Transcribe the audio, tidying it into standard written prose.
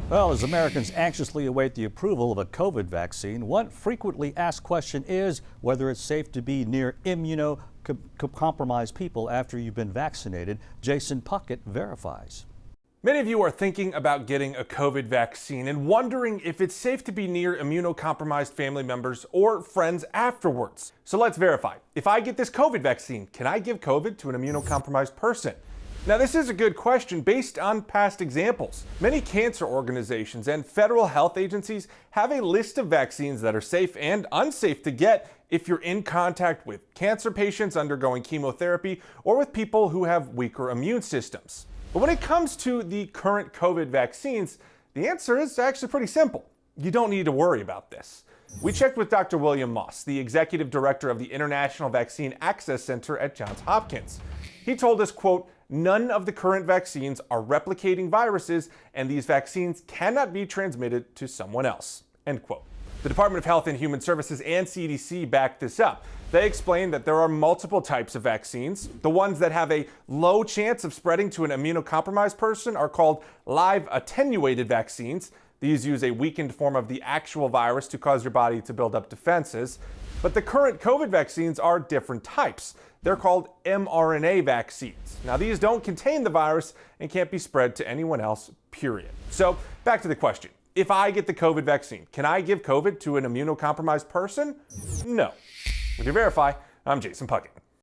Well, as Americans anxiously await the approval of a COVID vaccine, one frequently asked question is whether it's safe to be near immunocompromised people after you've been vaccinated. Jason Puckett verifies. Many of you are thinking about getting a COVID vaccine and wondering if it's safe to be near immunocompromised family members or friends afterwards. So let's verify. If I get this COVID vaccine, can I give COVID to an immunocompromised person? Now, this is a good question based on past examples. Many cancer organizations and federal health agencies have a list of vaccines that are safe and unsafe to get if you're in contact with cancer patients undergoing chemotherapy or with people who have weaker immune systems. But when it comes to the current COVID vaccines, the answer is actually pretty simple. You don't need to worry about this. We checked with Dr. William Moss, the executive director of the International Vaccine Access Center at Johns Hopkins. He told us, quote, "None of the current vaccines are replicating viruses, and these vaccines cannot be transmitted to someone else," end quote. The Department of Health and Human Services and CDC backed this up. They explained that there are multiple types of vaccines. The ones that have a low chance of spreading to an immunocompromised person are called live attenuated vaccines. These use a weakened form of the actual virus to cause your body to build up defenses. But the current COVID vaccines are different types. They're called mRNA vaccines. Now, these don't contain the virus and can't be spread to anyone else, period. So back to the question. If I get the COVID vaccine, can I give COVID to an immunocompromised person? No. With your Verify, I'm Jason Puckett.